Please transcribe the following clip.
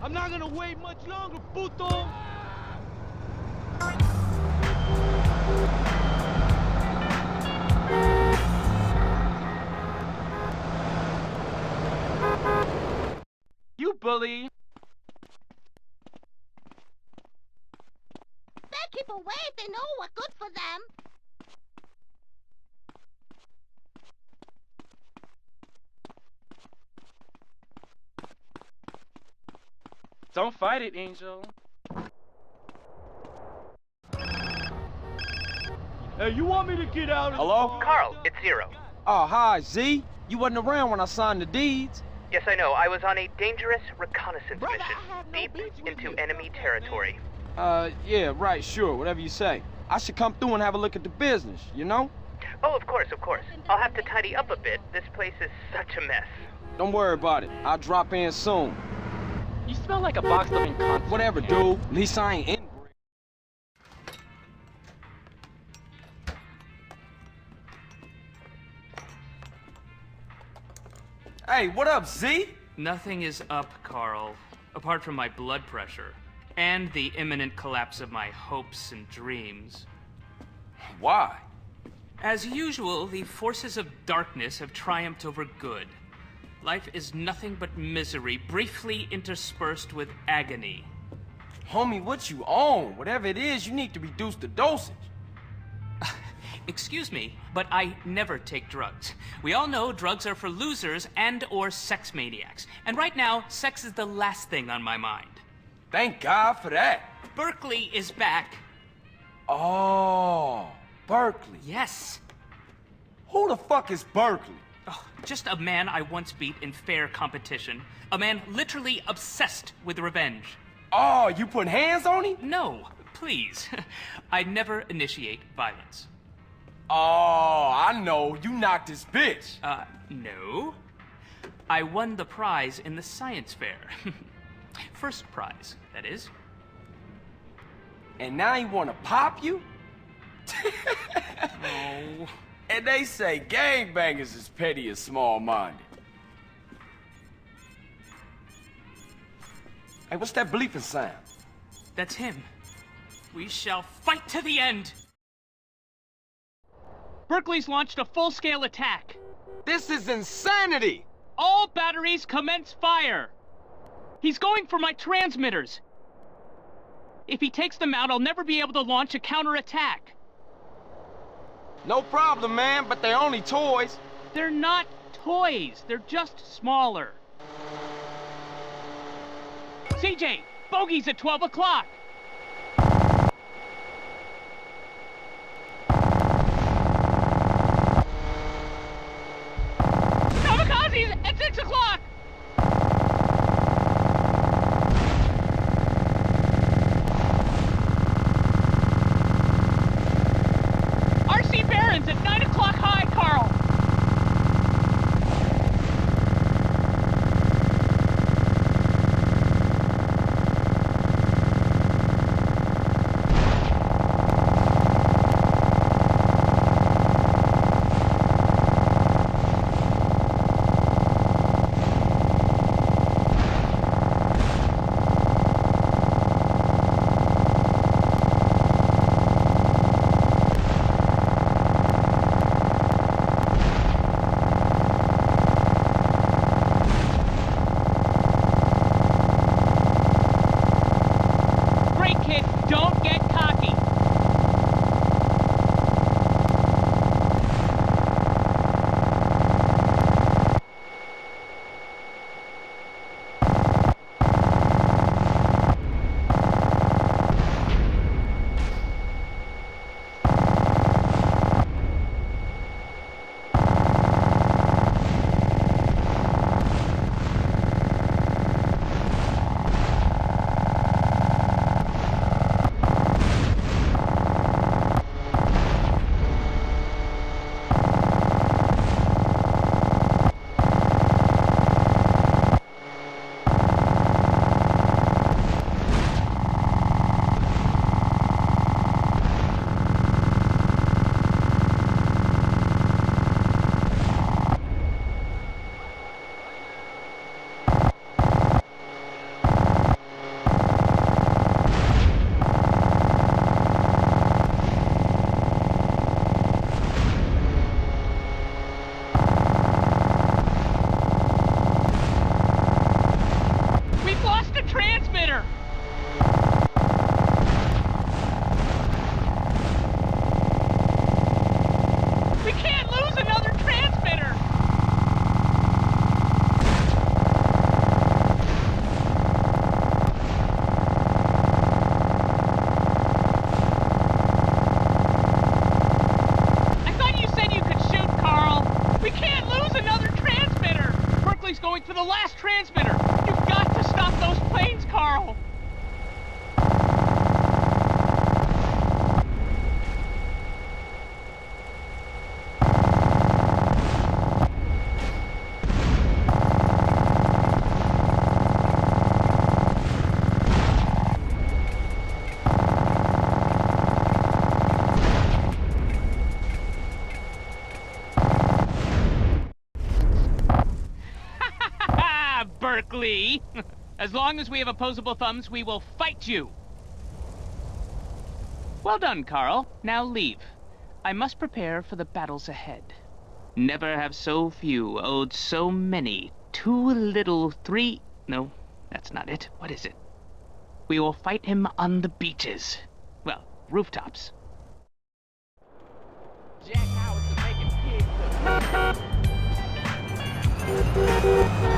I'm not gonna wait much longer, puto! You bully! They keep away if they know what's good for them. Don't fight it, Angel. Hey, you want me to get out of Hello? Carl, it's Zero. Oh, hi, Z. You wasn't around when I signed the deeds. Yes, I know. I was on a dangerous reconnaissance Brother, mission, I have no deep beef with into you. enemy territory. Yeah, right, sure, whatever you say. I should come through and have a look at the business, you know? Oh, of course, of course. I'll have to tidy up a bit. This place is such a mess. Don't worry about it. I'll drop in soon. You smell like a box living cunt. Whatever, dude. At least I ain't inbred. Hey, what up, Z? Nothing is up, Carl, apart from my blood pressure and the imminent collapse of my hopes and dreams. Why? As usual, the forces of darkness have triumphed over good. Life is nothing but misery, briefly interspersed with agony. Homie, what you on? Whatever it is, you need to reduce the dosage. Excuse me, but I never take drugs. We all know drugs are for losers and/or sex maniacs. And right now, sex is the last thing on my mind. Thank God for that. Berkeley is back. Oh, Berkeley. Yes. Who the fuck is Berkeley? Oh, just a man I once beat in fair competition. A man literally obsessed with revenge. Oh, you putting hands on him? No, please. I never initiate violence. Oh, I know. You knocked this bitch. No. I won the prize in the science fair. First prize, that is. And now he wanna pop you? Oh. And they say gangbangers is petty and small-minded. Hey, what's that bleeping sound? That's him. We shall fight to the end! Berkeley's launched a full-scale attack. This is insanity! All batteries commence fire! He's going for my transmitters. If he takes them out, I'll never be able to launch a counterattack. No problem, man, but they're only toys. They're not toys. They're just smaller. CJ, bogey's at 12 o'clock. Kamikazes at 6 o'clock. RC Barons at 9 o'clock high, Carl. transmitter! We can't lose another transmitter! I thought you said you could shoot, Carl. We can't lose another transmitter! Berkeley's going for the last transmitter! You've got to stop those planes, Carl! Berkeley! As long as we have opposable thumbs, we will fight you! Well done, Carl. Now leave. I must prepare for the battles ahead. Never have so few owed so many. Too little, three... No, that's not it. What is it? We will fight him on the beaches. Well, rooftops. Jack Howard's making pigs.